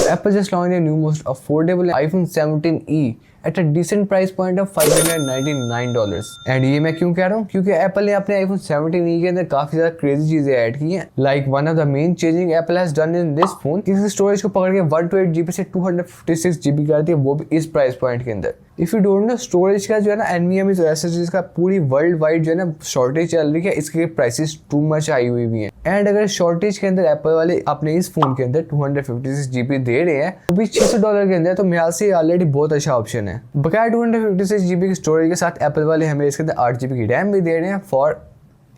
Apple just launched a new most affordable iPhone 17e at a decent price point of $599. And ये मैं क्यों कह रहा हूँ, क्योंकि एप्पल ने अपने iPhone 17e के अंदर काफी ज्यादा क्रेजी चीजें ऐड की हैं। Like one of the main changing Apple has done in this phone, इसकी स्टोरेज को पकड़ के 128GB से 256GB कर दी है, वो भी इस प्राइस पॉइंट के अंदर। If you don't know, storage का जो है ना NVMe SSD का पूरी वर्ल्ड वाइड जो है ना शॉर्टेज चल रही है, इसके प्राइसेस टू मच आई हुई भी हैं। एंड अगर शॉर्टेज के अंदर एप्पल वाले अपने इस फोन के अंदर 256GB दे रहे हैं, वो भी $600 के अंदर, तो मेरे से ऑलरेडी बहुत अच्छा ऑप्शन है। बकाया 256GB की स्टोरेज के साथ एप्पल वाले हमें इसके अंदर 8GB की रैम भी दे रहे हैं फॉर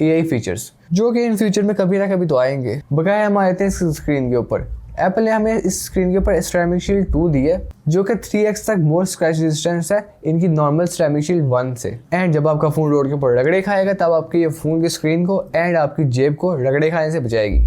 AI फीचर्स, जो कि इन फ्यूचर में कभी ना कभी तो आएंगे। बकाया हम आते हैं इस स्क्रीन के ऊपर। एप्पल ने हमें इस स्क्रीन के ऊपर सेरेमिक शील्ड 2 दी है, जो कि 3x तक मोर स्क्रैच रेजिस्टेंस है इनकी नॉर्मल सेरेमिक शील्ड 1 से। एंड जब आपका फोन रोड के ऊपर रगड़े खाएगा, तब आपके ये फोन की स्क्रीन को एंड आपकी जेब को रगड़े खाने से बचाएगी,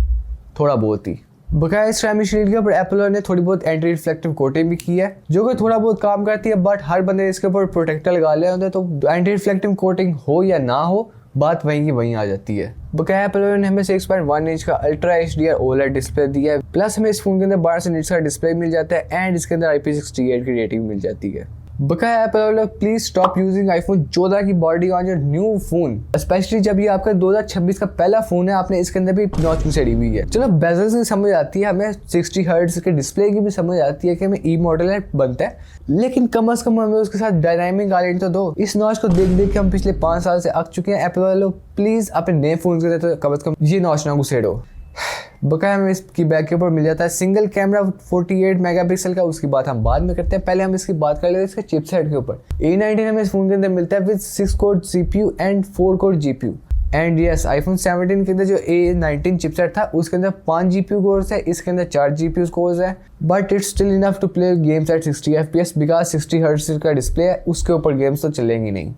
थोड़ा बहुत ही। बकाया इस सेरेमिक शील्ड के ऊपर एप्पल ने थोड़ी बहुत एंटी रिफ्लेक्टिव कोटिंग भी की है, जो कि थोड़ा बहुत काम करती है, बट हर बंदे इसके ऊपर प्रोटेक्टर लगा ले होते हैं, तो एंटी रिफ्लेक्टिव कोटिंग हो या ना हो, बात वहीं की वहीं आ जाती है। बकाया एप्पल ने हमें 6.1 इंच का अल्ट्रा HDR OLED डिस्प्ले दिया है, प्लस हमें इस फोन के अंदर 12 इंच का डिस्प्ले मिल जाता है एंड इसके अंदर IP68 की रेटिंग मिल जाती है। बकाया Apple please stop using iPhone 14 की body on your new phone, specially जब ये आपका 2026 का पहला फोन है, आपने इसके अंदर भी नॉच क्यों सेड़ी हुई है। चलो बेजल्स की समझ आती है, हमें 60 हर्ट्ज के डिस्प्ले की भी समझ आती है कि हमें ई मॉडल बनता है, लेकिन कम से कम हमें उसके साथ डायनामिक आइलैंड तो दो। इस नॉच को देख देख के हम पिछले 5 साल से अक चुके हैं। एप्पल वालों प्लीज अपने नए फोन के अंदर तो कम ये नॉच ना घुसेड़ो। बकाया हमें इसकी बैक के ऊपर मिल जाता है सिंगल कैमरा 48 मेगापिक्सल का, उसकी बात हम बाद में करते हैं। पहले हम इसकी बात कर लेते हैं इसके चिपसेट के ऊपर। A19 हमें इस फोन के अंदर मिलता है with 6 core CPU and 4 core GPU। And yes, iPhone 17 के अंदर जो A19 चिपसेट था उसके अंदर 5 GPU कोर्स है, इसके अंदर 4 GPU कोर्स है, but it's still enough to play games at 60 FPS because 60 hertz का डिस्प्ले है, उसके ऊपर गेम्स तो चलेंगी नहीं।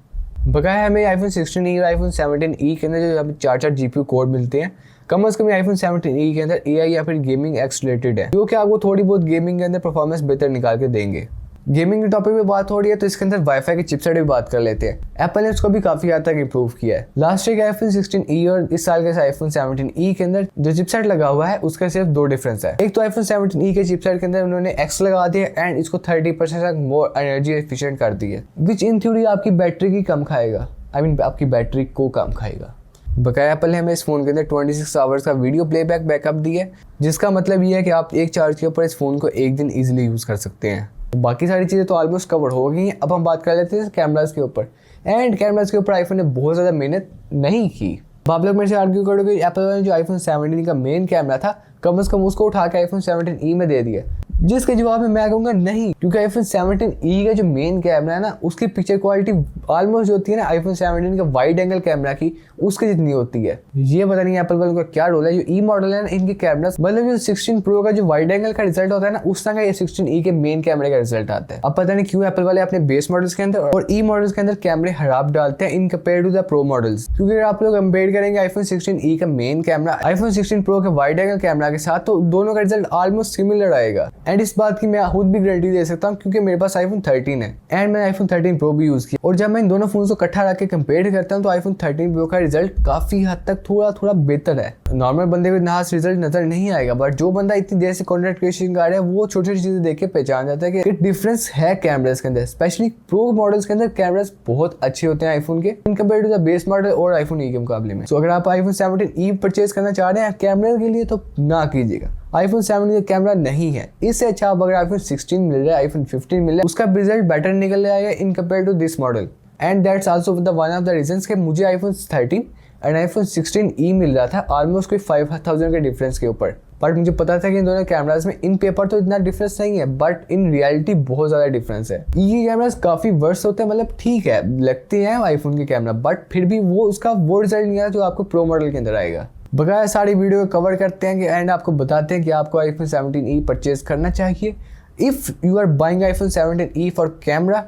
बकाया हमें iPhone 16e और iPhone 17e के अंदर जो हमें 4 GPU कोर मिलते हैं, कम से कम iPhone 17e के अंदर AI या फिर गेमिंग एक्स रिलेटेड है, जो कि आपको थोड़ी बहुत गेमिंग के अंदर परफॉर्मेंस बेहतर निकाल के देंगे। गेमिंग के टॉपिक पे बात हो रही है तो इसके अंदर वाईफाई की चिपसेट भी बात कर लेते हैं। एप्पल ने उसको भी काफी हद तक इंप्रूव किया है। लास्ट ईयर के iPhone 16e और इस साल के iPhone 17e के अंदर जो चिपसेट लगा हुआ है उसका सिर्फ 2 डिफरेंस है। एक तो iPhone 17e के चिपसेट के अंदर उन्होंने X लगा दिया एंड इसको 30% तक मोर एनर्जी एफिशिएंट कर दी है, विच इन थ्योरी आपकी बैटरी की कम खाएगा, आपकी बैटरी को कम खाएगा। बकाया एप्पल ने हमें इस फोन के अंदर 26 आवर्स का वीडियो प्लेबैक बैकअप दी है, जिसका मतलब ये है कि आप एक चार्ज के ऊपर इस फोन को एक दिन इजीली यूज कर सकते हैं। बाकी सारी चीज़ें तो ऑलमोस्ट कवर हो गई हैं। अब हम बात कर लेते हैं कैमरास के ऊपर। एंड कैमरास के ऊपर आईफोन ने बहुत ज़्यादा मेहनत नहीं की। आप लोग मेरे से आर्ग्यू करोगे एप्पल ने जो iPhone 17 का मेन कैमरा था, कम से कम उसको उठा के iPhone 17e में दे दिया, जिसके जवाब में मैं कहूँगा नहीं, क्योंकि iPhone 17e का जो मेन कैमरा है ना, उसकी पिक्चर क्वालिटी ऑलमोस्ट जो होती है ना iPhone 17 का वाइड एंगल कैमरा की, उसके जितनी होती है। ये पता नहीं एप्पल वालों का क्या रोल है। जो ई मॉडल है ना, इनके कैमरा मतलब जो 16 प्रो का जो वाइड एंगल का रिजल्ट होता है ना, उस तरह का ये 16e के मेन कैमरे का रिजल्ट आता है। अब पता नहीं क्यों एप्पल वाले अपने बेस मॉडल्स के अंदर और ई मॉडल्स के अंदर कैमरे खराब डालते हैं in compare to the pro models, क्योंकि अगर आप लोग कंपेयर करेंगे iPhone 16e का मेन कैमरा iPhone 16 प्रो के वाइड एंगल कैमरा के साथ, तो दोनों का रिजल्ट ऑलमोस्ट सिमिलर आएगा। एंड इस बात की मैं खुद भी गारंटी दे सकता हूँ, क्योंकि मेरे पास iPhone 13 है एंड मैंने iPhone 13 Pro भी यूज किया, और जब मैं इन दोनों फोन को इकट्ठा रख के कंपेयर करता हूँ तो iPhone 13 Pro का रिजल्ट काफी हद तक थोड़ा बेहतर है। नॉर्मल बंदे को इतना रिजल्ट नजर नहीं आएगा, बट जो बंदा इतनी देर से कंटेंट क्रिएशन कर रहा है, वो छोटी छोटी चीजें देख के पहचान जाता है कि डिफरेंस है कैमरास के अंदर। स्पेशली प्रो मॉडल्स के अंदर कैमरास बहुत अच्छे होते हैं आईफोन के in compare to the base model और iPhone E के मुकाबले में। तो अगर आप iPhone 17e परचेज करना चाह रहे हैं कैमरे के लिए, तो ना कीजिएगा। iPhone 17 का कैमरा नहीं है। इससे अच्छा आप अगर iPhone 16 मिल रहा है, iPhone 15 मिल रहा है, उसका रिजल्ट बेटर निकल आएगा in compare to this model. And that's also the one of the reasons कि मुझे iPhone 13 एंड iPhone 16e मिल रहा था ऑलमोस्ट कोई 5000 के डिफरेंस के ऊपर, बट मुझे पता था कि इन दोनों कैमरास में इन पेपर तो इतना डिफरेंस नहीं है, बट इन रियलिटी बहुत ज़्यादा डिफरेंस है। ये कैमरास काफ़ी वर्स होते हैं, मतलब ठीक है लगते हैं आईफोन के कैमरा, बट फिर भी वो उसका वो रिजल्ट नहीं आया जो आपको प्रो मॉडल के अंदर आएगा। बकाया सारी वीडियो को कवर करते हैं कि एंड आपको बताते हैं कि आपको iPhone 17e परचेज करना चाहिए। If you are buying iPhone 17e for camera,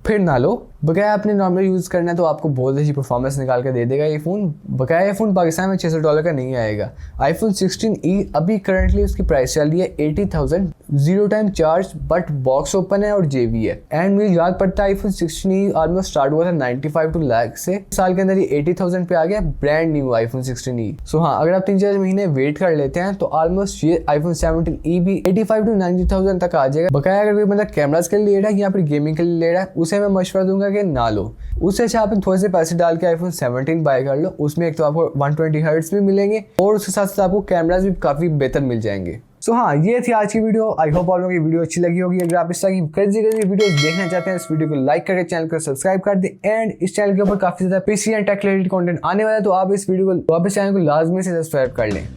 फिर ना लो, बकाया आपने नॉर्मल यूज़ करना है तो आपको बहुत अच्छी परफॉर्मेंस निकाल के दे देगा ये फ़ोन। बकाया ये फ़ोन पाकिस्तान में $600 का नहीं आएगा। iPhone 16e अभी करंटली उसकी प्राइस चल रही है 80,000, 0 time charge, but box open है और JB है। एंड मुझे याद पड़ता है iPhone 16e ऑलमोस्ट स्टार्ट हुआ था 95 to लाख से, साल के अंदर ये 80,000 पे आ गया ब्रांड न्यू iPhone 16e। सो हाँ, अगर आप 3-4 महीने वेट कर लेते हैं तो ऑलमोस्ट ये iPhone 17e भी 85 to 90,000 तक आ जाएगा। बकाया अगर कोई बंदा कैमरास के लिए ले रहा है या फिर गेमिंग के लिए ले रहा है, उसे मैं मशवरा दूंगा कि ना लो। उससे अच्छा आप थोड़े से पैसे डाल के iPhone 17 बाय कर लो। उसमें एक तो आपको 120 हर्ट्ज भी मिलेंगे और उसके साथ साथ आपको कैमरास भी काफ़ी बेहतर मिल जाएंगे। सो हाँ, ये थी आज की वीडियो। आई होप आप लोगों की वीडियो अच्छी लगी होगी। अगर आप इस तरह की क्रेजी वीडियो देखना चाहते हैं, इस वीडियो को लाइक करके चैनल को सब्सक्राइब कर दें। एंड इस चैनल के ऊपर काफ़ी ज़्यादा PC and tech related content आने वाला है, तो आप इस वीडियो को वापस चैनल को लाजमी से सब्सक्राइब कर लें।